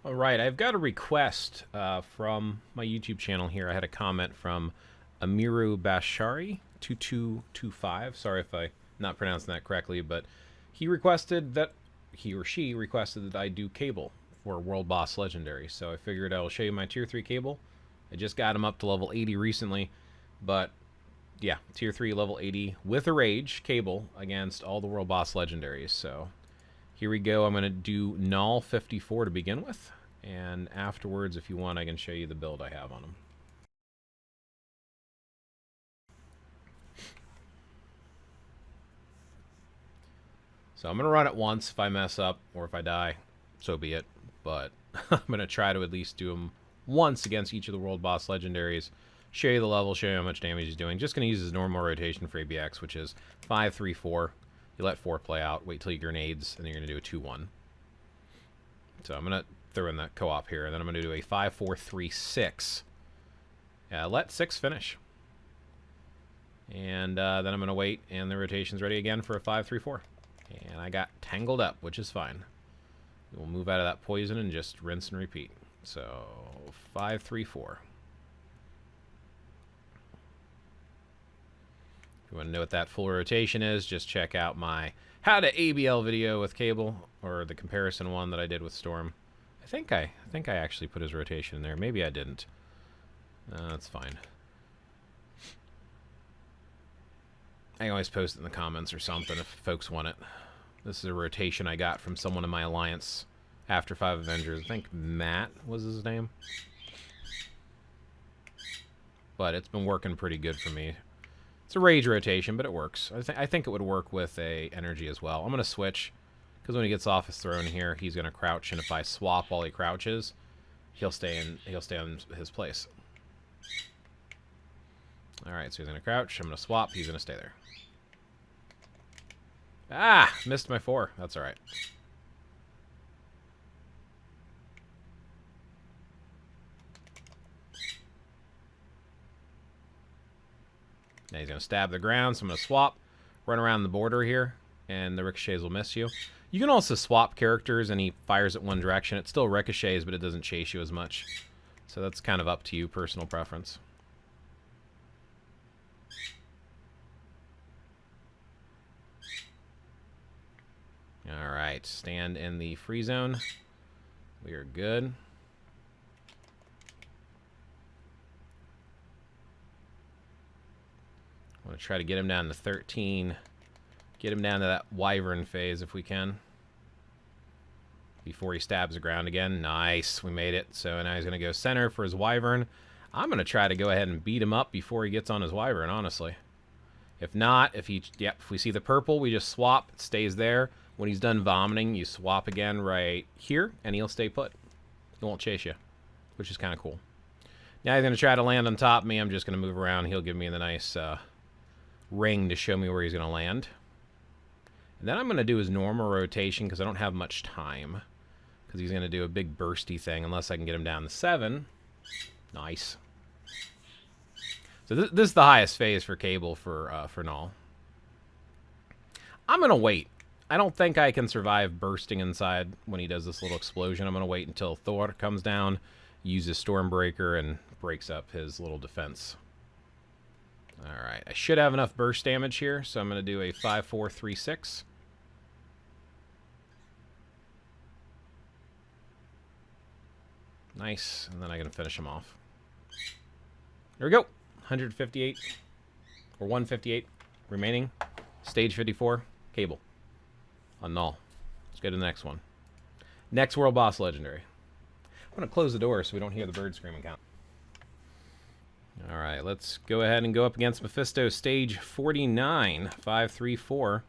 All right, I've got a request from my YouTube channel here. I had a comment from Amiru Bashari 2225. Sorry if I'm not pronouncing that correctly, but he or she requested that I do cable for World Boss Legendary. So I figured I'll show you my tier 3 cable. I just got him up to level 80 recently, but yeah, tier 3 level 80 with a rage cable against all the World Boss Legendaries. So here we go. I'm going to do Null 54 to begin with. And afterwards, if you want, I can show you the build I have on them. So I'm going to run it once. If I mess up or if I die, so be it. But I'm going to try to at least do them once against each of the World Boss Legendaries. Show you the level, show you how much damage he's doing. Just going to use his normal rotation for ABX, which is 5, 3, 4. You let 4 play out, wait till you grenades, and then you're going to do a 2-1. So I'm going to throw in that co-op here, and then I'm going to do a 5, 4, 3, 6. Let 6 finish. And then I'm going to wait, and the rotation's ready again for a 5, 3, 4. And I got tangled up, which is fine. We'll move out of that poison and just rinse and repeat. So 5, 3, 4. If you want to know what that full rotation is, just check out my How to ABL video with Cable, or the comparison one that I did with Storm. I think I actually put his rotation in there. Maybe I didn't. That's fine. I can always post it in the comments or something if folks want it. This is a rotation I got from someone in my alliance after 5 Avengers. I think Matt was his name. But it's been working pretty good for me. It's a rage rotation, but it works. I think it would work with a energy as well. I'm going to switch, because when he gets off his throne here, he's going to crouch, and if I swap while he crouches, he'll stay in his place. Alright, so he's going to crouch. I'm going to swap. He's going to stay there. Ah! Missed my 4. That's alright. Now he's going to stab the ground, so I'm going to swap, run around the border here, and the ricochets will miss you. You can also swap characters, and he fires at one direction. It still ricochets, but it doesn't chase you as much. So that's kind of up to you, personal preference. Alright, stand in the free zone. We are good. I want to try to get him down to 13. Get him down to that wyvern phase if we can. Before he stabs the ground again. Nice, we made it. So now he's going to go center for his wyvern. I'm going to try to go ahead and beat him up before he gets on his wyvern, honestly. If not, if we see the purple, we just swap. It stays there. When he's done vomiting, you swap again right here, and he'll stay put. He won't chase you, which is kind of cool. Now he's going to try to land on top of me. I'm just going to move around. He'll give me the nice ring to show me where he's going to land. And then I'm going to do his normal rotation because I don't have much time. Because he's going to do a big bursty thing unless I can get him down to 7. Nice. So this is the highest phase for Cable for Null. I'm going to wait. I don't think I can survive bursting inside when he does this little explosion. I'm going to wait until Thor comes down, uses Stormbreaker, and breaks up his little defense. Alright, I should have enough burst damage here, so I'm going to do a 5, 4, 3, 6. Nice, and then I can finish him off. There we go. 158, or 158 remaining. Stage 54, Cable. On Null. Let's go to the next one. Next World Boss Legendary. I'm going to close the door so we don't hear the bird screaming count. Alright, let's go ahead and go up against Mephisto, stage 49. 5, 3, 4.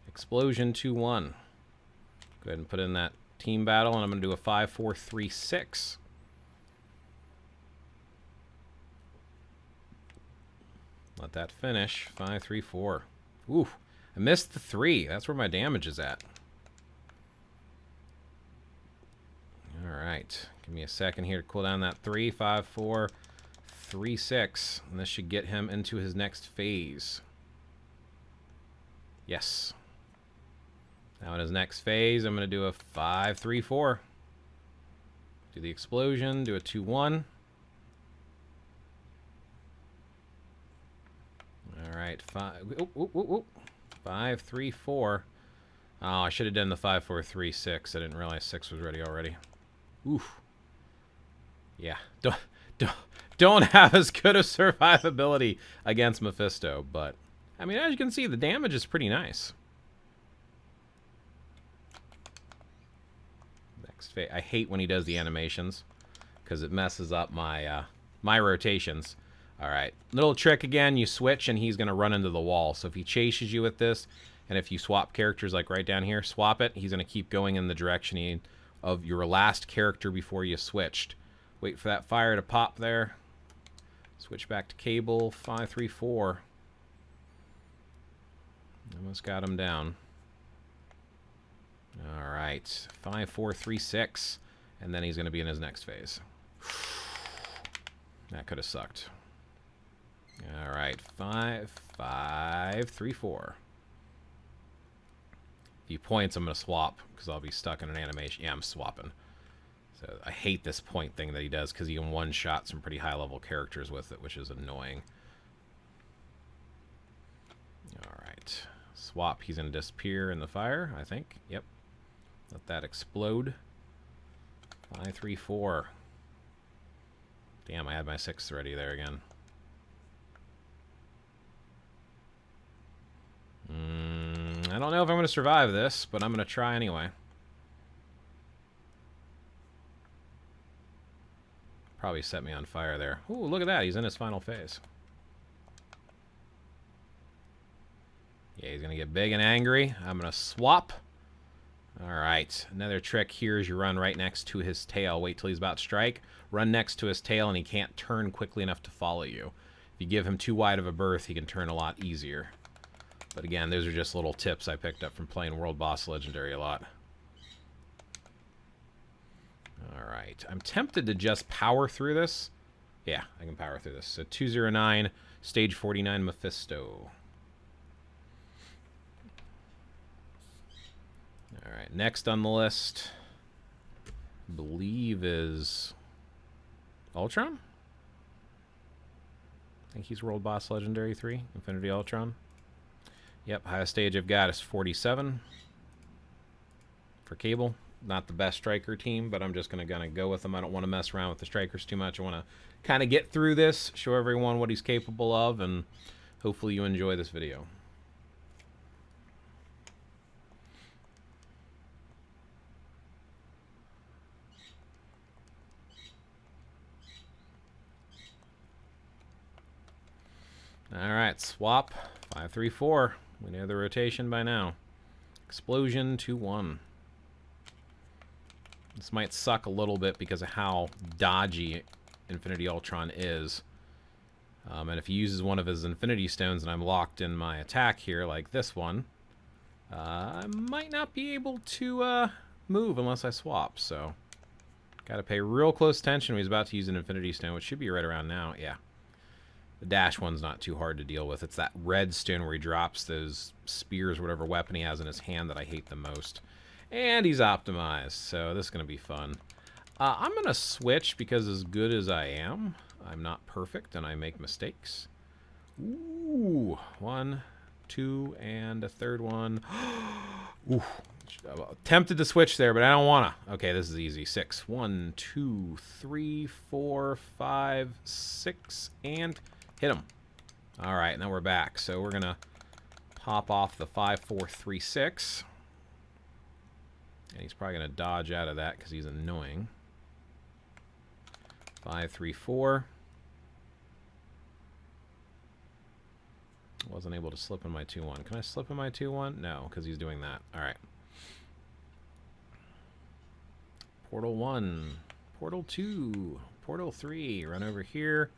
Explosion 2, 1. Go ahead and put in that team battle, and I'm going to do a 5, 4, 3, 6. Let that finish. 5, 3, 4. Ooh, I missed the 3. That's where my damage is at. Alright, give me a second here to cool down that 3, 5, 4, 3, 6. And this should get him into his next phase. Yes. Now in his next phase, I'm going to do a 5-3-4. Do the explosion, do a 2-1. All right, 5-3-4. Oh, I should have done the 5-4-3-6. I didn't realize 6 was ready already. Oof. Yeah, don't have as good a survivability against Mephisto, but I mean, as you can see, the damage is pretty nice. Next phase. I hate when he does the animations because it messes up my my rotations. All right, little trick again. You switch and he's gonna run into the wall. So if he chases you with this, and if you swap characters like right down here, swap it, he's gonna keep going in the direction of your last character before you switched. Wait for that fire to pop there. Switch back to Cable. 5-3-4. Almost got him down. All right. 5-4-3-6. And then he's going to be in his next phase. That could have sucked. All right. 5-5-3-4. If he points, I'm going to swap because I'll be stuck in an animation. Yeah, I'm swapping. So I hate this point thing that he does because he can one-shot some pretty high-level characters with it, which is annoying. All right. Swap. He's going to disappear in the fire, I think. Yep. Let that explode. 5-3-4. Damn, I had my 6th ready there again. I don't know if I'm going to survive this, but I'm going to try anyway. Probably set me on fire there. Ooh, look at that. He's in his final phase. Yeah, he's going to get big and angry. I'm going to swap. All right. Another trick here is you run right next to his tail. Wait till he's about to strike. Run next to his tail, and he can't turn quickly enough to follow you. If you give him too wide of a berth, he can turn a lot easier. But again, those are just little tips I picked up from playing World Boss Legendary a lot. All right. I'm tempted to just power through this. Yeah, I can power through this. So 209, stage 49 Mephisto. All right, next on the list, I believe is Ultron? I think he's World Boss Legendary 3, Infinity Ultron. Yep, highest stage I've got is 47 for Cable. Not the best striker team, but I'm just going to go with them. I don't want to mess around with the strikers too much. I want to kind of get through this, show everyone what he's capable of, and hopefully you enjoy this video. All right, swap. 5-3-4. We know the rotation by now. Explosion 2-1. This might suck a little bit because of how dodgy Infinity Ultron is. And if he uses one of his Infinity Stones and I'm locked in my attack here, like this one, I might not be able to move unless I swap. So, got to pay real close attention when he's about to use an Infinity Stone, which should be right around now. Yeah. The dash one's not too hard to deal with. It's that red stone where he drops those spears, whatever weapon he has in his hand, that I hate the most. And he's optimized, so this is going to be fun. I'm going to switch because as good as I am, I'm not perfect and I make mistakes. Ooh, 1, 2, and a third one. Ooh, tempted to switch there, but I don't want to. Okay, this is easy. 6. 1, 2, 3, 4, 5, 6, and hit him. All right, now we're back. So we're going to pop off the 5-4-3-6. And he's probably going to dodge out of that because he's annoying. 5-3-4. Wasn't able to slip in my 2-1. Can I slip in my 2-1? No, because he's doing that. All right. Portal 1. Portal 2. Portal 3. Run over here.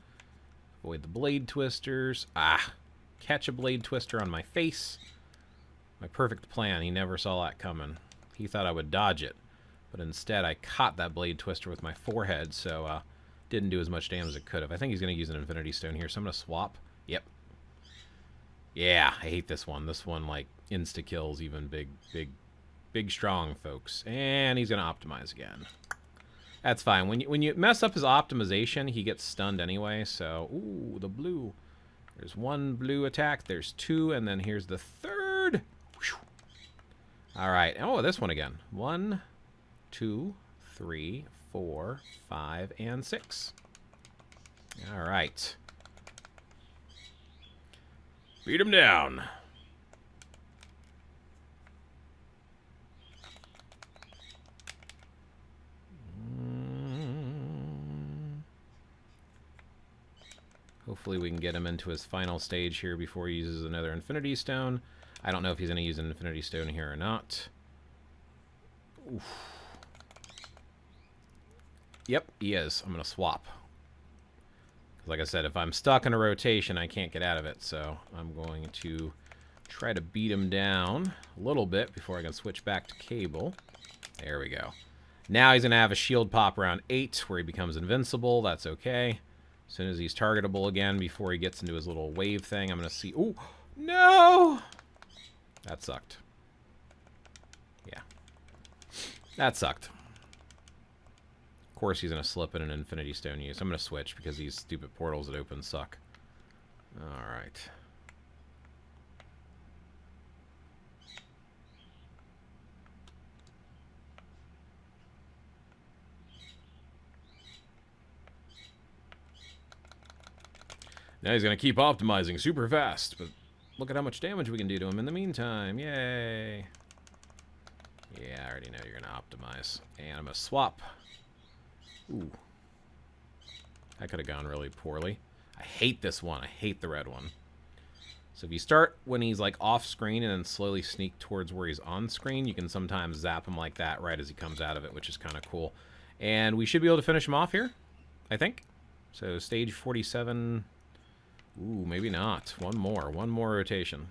Avoid the blade twisters. Ah. Catch a blade twister on my face. My perfect plan. He never saw that coming. He thought I would dodge it, but instead I caught that blade twister with my forehead, so didn't do as much damage as it could have. I think he's going to use an Infinity Stone here, so I'm going to swap. Yep. Yeah, I hate this one. This one, like, insta-kills even big Big, strong, folks. And he's going to optimize again. That's fine. When you mess up his optimization, he gets stunned anyway. So, ooh, the blue. There's one blue attack. There's two. And then here's the third. Whew. All right. Oh, this one again. 1, 2, 3, 4, 5, and 6. All right. Beat him down. Hopefully we can get him into his final stage here before he uses another Infinity Stone. I don't know if he's going to use an Infinity Stone here or not. Oof. Yep, he is. I'm going to swap. Like I said, if I'm stuck in a rotation, I can't get out of it. So I'm going to try to beat him down a little bit before I can switch back to Cable. There we go. Now he's going to have a shield pop around 8 where he becomes invincible. That's okay. As soon as he's targetable again before he gets into his little wave thing, I'm going to see... Oh, no! That sucked. Yeah. That sucked. Of course he's going to slip in an Infinity Stone use. I'm going to switch because these stupid portals that open suck. Alright. Now he's going to keep optimizing super fast, but look at how much damage we can do to him in the meantime. Yay. Yeah, I already know you're going to optimize. And I'm going to swap. Ooh. That could have gone really poorly. I hate this one. I hate the red one. So if you start when he's like off screen and then slowly sneak towards where he's on screen, you can sometimes zap him like that right as he comes out of it, which is kind of cool. And we should be able to finish him off here, I think. So stage 47... Ooh, maybe not. One more rotation.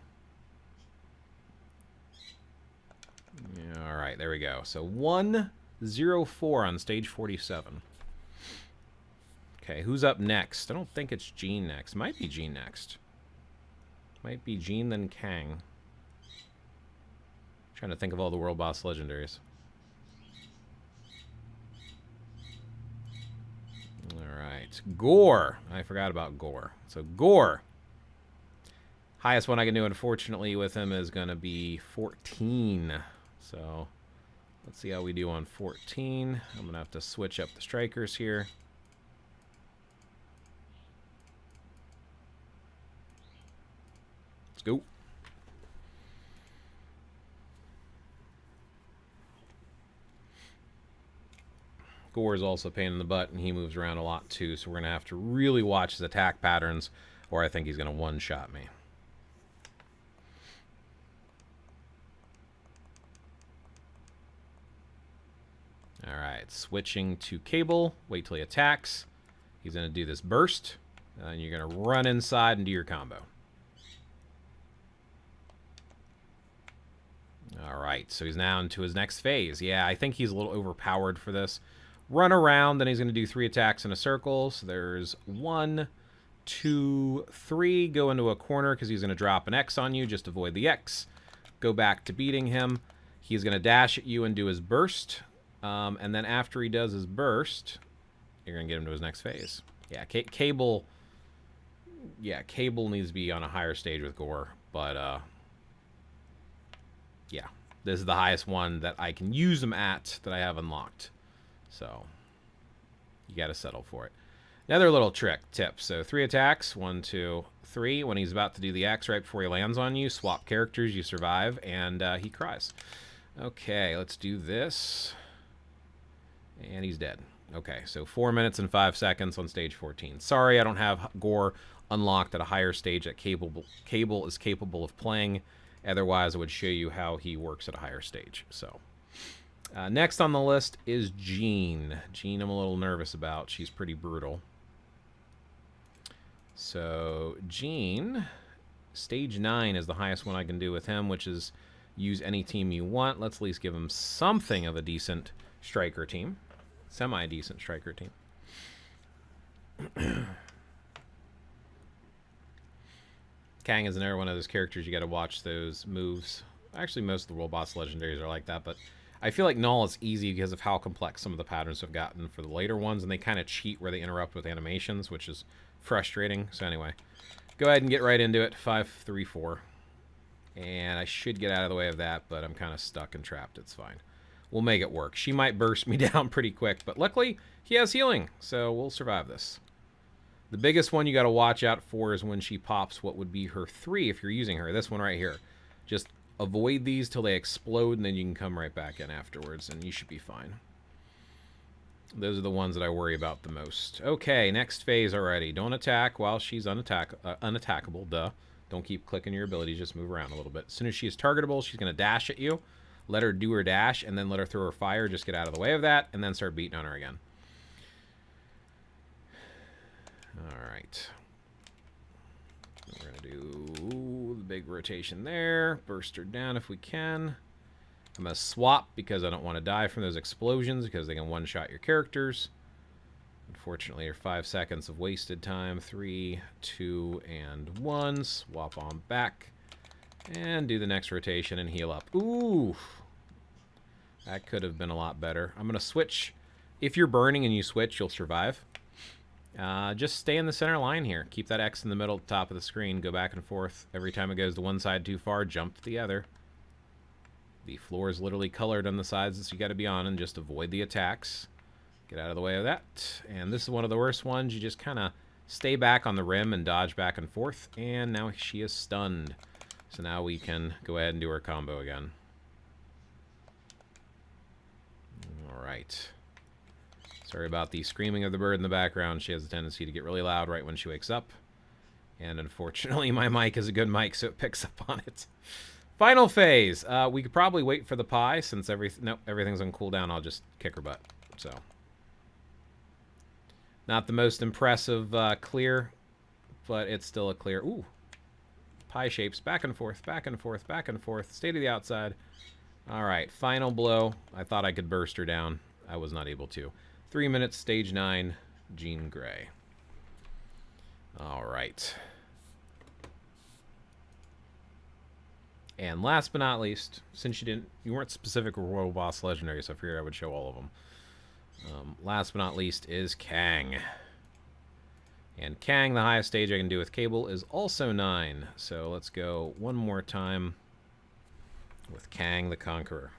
Yeah, all right, there we go. So 104 on stage 47. Okay, who's up next? I don't think it's Jean next. Might be Jean next. Might be Jean, then Kang. Trying to think of all the World Boss legendaries. Alright, Gore. I forgot about Gore. So Gore. Highest one I can do, unfortunately, with him is going to be 14. So let's see how we do on 14. I'm going to have to switch up the strikers here. Let's go. Gore is also a pain in the butt, and he moves around a lot too, so we're going to have to really watch his attack patterns, or I think he's going to one-shot me. Alright, switching to Cable. Wait till he attacks. He's going to do this burst, and you're going to run inside and do your combo. Alright, so he's now into his next phase. Yeah, I think he's a little overpowered for this. Run around, then he's going to do 3 attacks in a circle. So there's 1, 2, 3. Go into a corner because he's going to drop an X on you. Just avoid the X. Go back to beating him. He's going to dash at you and do his burst. And then after he does his burst, you're going to get him to his next phase. Yeah, Cable... Yeah, Cable needs to be on a higher stage with Gore. But, yeah. This is the highest one that I can use him at that I have unlocked. So, you got to settle for it. Another little tip. So, 3 attacks. 1, 2, 3. When he's about to do the X right before he lands on you, swap characters, you survive, and he cries. Okay, let's do this. And he's dead. Okay, so 4 minutes and 5 seconds on stage 14. Sorry, I don't have Gore unlocked at a higher stage that Cable is capable of playing. Otherwise, I would show you how he works at a higher stage. So... next on the list is Jean. Jean I'm a little nervous about. She's pretty brutal. So, Jean, stage 9 is the highest one I can do with him, which is use any team you want. Let's at least give him something of a decent striker team. Semi-decent striker team. Kang is another one of those characters you got to watch those moves. Actually, most of the World Boss Legendaries are like that, but I feel like Null is easy because of how complex some of the patterns have gotten for the later ones, and they kind of cheat where they interrupt with animations, which is frustrating. So anyway, go ahead and get right into it. 5, 3, 4. And I should get out of the way of that, but I'm kind of stuck and trapped. It's fine. We'll make it work. She might burst me down pretty quick, but luckily he has healing, so we'll survive this. The biggest one you got to watch out for is when she pops what would be her 3 if you're using her. This one right here. Just avoid these till they explode, and then you can come right back in afterwards, and you should be fine. Those are the ones that I worry about the most. Okay, next phase already. Don't attack while she's unattackable. Duh. Don't keep clicking your abilities. Just move around a little bit. As soon as she is targetable, she's going to dash at you. Let her do her dash, and then let her throw her fire. Just get out of the way of that, and then start beating on her again. All right. We're going to do the big rotation there. Burst her down if we can. I'm going to swap because I don't want to die from those explosions because they can one-shot your characters. Unfortunately, you're 5 seconds of wasted time. 3, 2, and 1. Swap on back. And do the next rotation and heal up. Ooh! That could have been a lot better. I'm going to switch. If you're burning and you switch, you'll survive. Just stay in the center line here. Keep that X in the middle, top of the screen. Go back and forth. Every time it goes to one side too far, jump to the other. The floor is literally colored on the sides that you got to be on, and just avoid the attacks. Get out of the way of that. And this is one of the worst ones. You just kind of stay back on the rim and dodge back and forth. And now she is stunned. So now we can go ahead and do our combo again. All right. Sorry about the screaming of the bird in the background. She has a tendency to get really loud right when she wakes up. And unfortunately, my mic is a good mic, so it picks up on it. Final phase. We could probably wait for the pie since everything's on cooldown. I'll just kick her butt. So, not the most impressive clear, but it's still a clear. Ooh. Pie shapes. Back and forth, back and forth, back and forth. Stay to the outside. All right. Final blow. I thought I could burst her down. I was not able to. 3 minutes, stage 9, Jean Grey. All right. And last but not least, since you weren't specific with World Boss Legendary, so I figured I would show all of them. Last but not least is Kang. And Kang, the highest stage I can do with Cable, is also 9. So let's go one more time with Kang the Conqueror.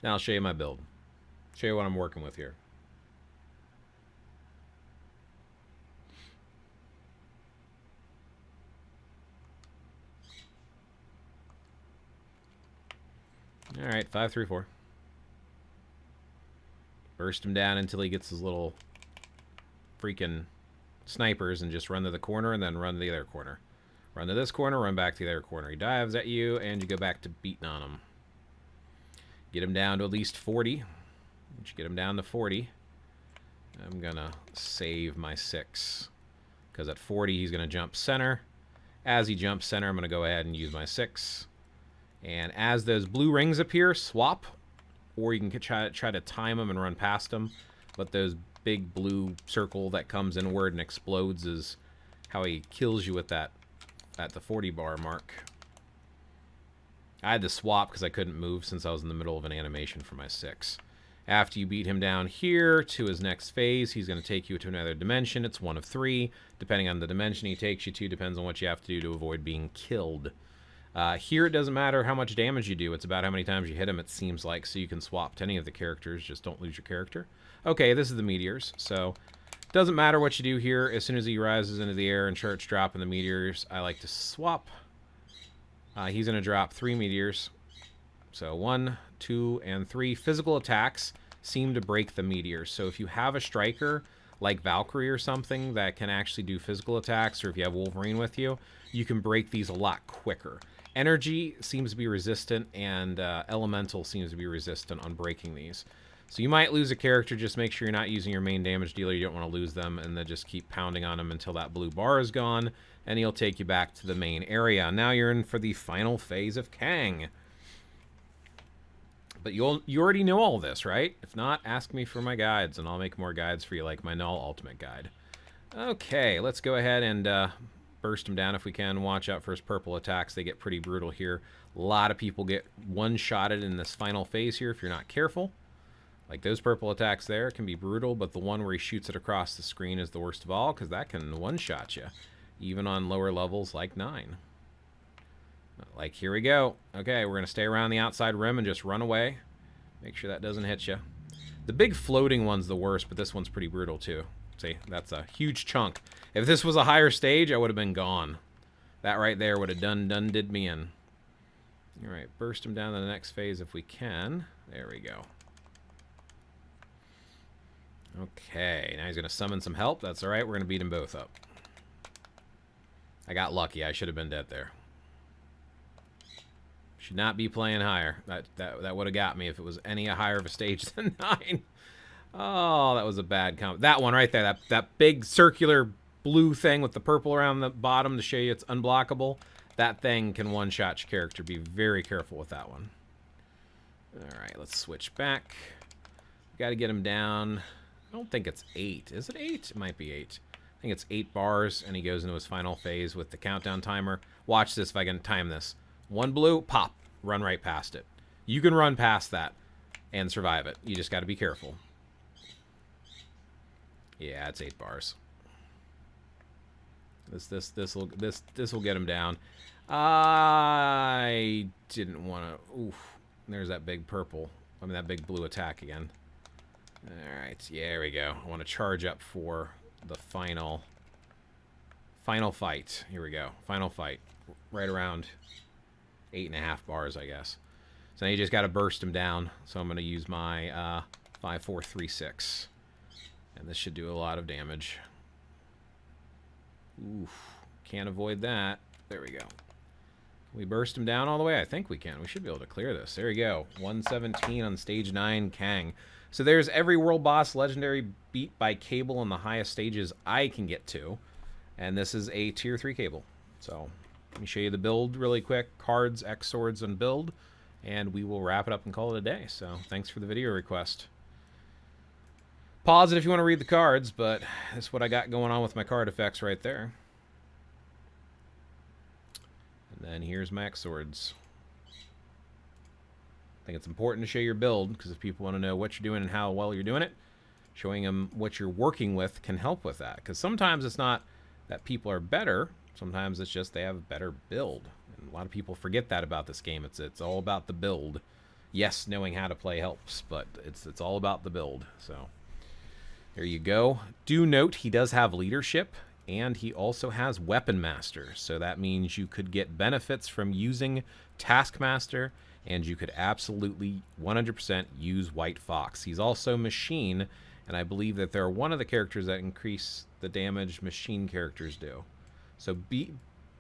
Now I'll show you my build. Show you what I'm working with here. All right, 5, 3, 4. Burst him down until he gets his little freaking snipers and just run to the corner and then run to the other corner. Run to this corner, run back to the other corner. He dives at you, and you go back to beating on him. Get him down to at least 40. Once you get him down to 40, I'm going to save my 6. Because at 40, he's going to jump center. As he jumps center, I'm going to go ahead and use my 6. And as those blue rings appear, swap. Or you can try to time them and run past them. But those big blue circle that comes inward and explodes is how he kills you with that at the 40 bar mark. I had to swap because I couldn't move since I was in the middle of an animation for my 6. After you beat him down here to his next phase, he's going to take you to another dimension. It's 1 of 3. Depending on the dimension he takes you to, depends on what you have to do to avoid being killed. Here it doesn't matter how much damage you do. It's about how many times you hit him, it seems like. So you can swap to any of the characters. Just don't lose your character. Okay, this is the meteors. So doesn't matter what you do here. As soon as he rises into the air and starts dropping the meteors, I like to swap. He's going to drop 3 meteors. So 1, 2, and 3. Physical attacks seem to break the meteors. So if you have a striker like Valkyrie or something that can actually do physical attacks, or if you have Wolverine with you, you can break these a lot quicker. Energy seems to be resistant, and Elemental seems to be resistant on breaking these. So you might lose a character. Just make sure you're not using your main damage dealer. You don't want to lose them, and then just keep pounding on him until that blue bar is gone, and he'll take you back to the main area. Now you're in for the final phase of Kang. But you already know all this, right? If not, ask me for my guides, and I'll make more guides for you, like my Null Ultimate Guide. Okay, let's go ahead and burst him down if we can. Watch out for his purple attacks. They get pretty brutal here. A lot of people get one-shotted in this final phase here if you're not careful. Like those purple attacks there can be brutal, but the one where he shoots it across the screen is the worst of all because that can one-shot you, even on lower levels like 9. Like, here we go. Okay, we're going to stay around the outside rim and just run away. Make sure that doesn't hit you. The big floating one's the worst, but this one's pretty brutal too. See, that's a huge chunk. If this was a higher stage, I would have been gone. That right there would have did me in. All right, burst him down to the next phase if we can. There we go. Okay, now he's going to summon some help. That's all right. We're going to beat them both up. I got lucky. I should have been dead there. Should not be playing higher. That would have got me if it was any higher of a stage than 9. Oh, that was a bad comment. That one right there, that big circular blue thing with the purple around the bottom to show you it's unblockable. That thing can one-shot your character. Be very careful with that one. All right, let's switch back. Got to get him down. I don't think it's 8. Is it 8? It might be 8. I think it's 8 bars, and he goes into his final phase with the countdown timer. Watch this if I can time this. 1 blue, pop. Run right past it. You can run past that and survive it. You just got to be careful. Yeah, it's 8 bars. This will get him down. I didn't want to. Oof. There's that big purple. I mean that big blue attack again. All right, yeah, there we go. I want to charge up for the final fight. Here we go. Final fight. Right around 8.5 bars, I guess. So now you just got to burst him down. So I'm going to use my 5, 4, 3, 6. And this should do a lot of damage. Oof. Can't avoid that. There we go. Can we burst him down all the way? I think we can. We should be able to clear this. There you go. 117 on stage 9, Kang. So there's every world boss legendary beat by Cable on the highest stages I can get to. And this is a tier 3 Cable. So let me show you the build really quick. Cards, X swords, and build. And we will wrap it up and call it a day. So thanks for the video request. Pause it if you want to read the cards, but that's what I got going on with my card effects right there. And then here's my X swords. I think it's important to show your build, because if people want to know what you're doing and how well you're doing it, showing them what you're working with can help with that. Because sometimes it's not that people are better, sometimes it's just they have a better build. And a lot of people forget that about this game. It's all about the build. Yes, knowing how to play helps, but it's all about the build. So there you go. Do note he does have leadership, and he also has Weapon Master. So that means you could get benefits from using Taskmaster, and you could absolutely 100% use White Fox. He's also Machine, and I believe that they're one of the characters that increase the damage Machine characters do. So be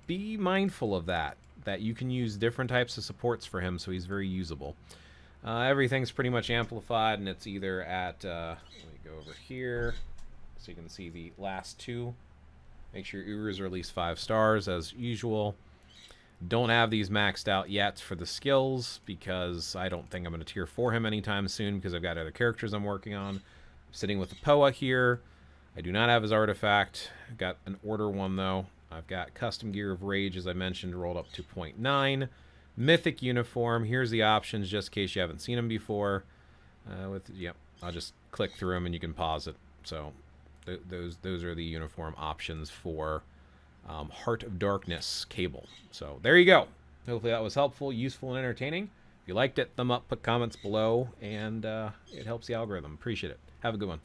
mindful of that you can use different types of supports for him, so he's very usable. Everything's pretty much amplified, and it's either at, let me go over here so you can see the last 2. Make sure your Urus are at least 5 stars as usual. Don't have these maxed out yet for the skills, because I don't think I'm going to tier 4 him anytime soon, because I've got other characters I'm working on. I'm sitting with the Poa here. I do not have his artifact. I've got an order one, though. I've got Custom Gear of Rage, as I mentioned, rolled up to 0.9. Mythic Uniform. Here's the options, just in case you haven't seen them before. Yep, I'll just click through them, and you can pause it. So those are the uniform options for Heart of Darkness Cable. So there you go. Hopefully that was helpful, useful, and entertaining. If you liked it, thumb up, put comments below, and it helps the algorithm. Appreciate it. Have a good one.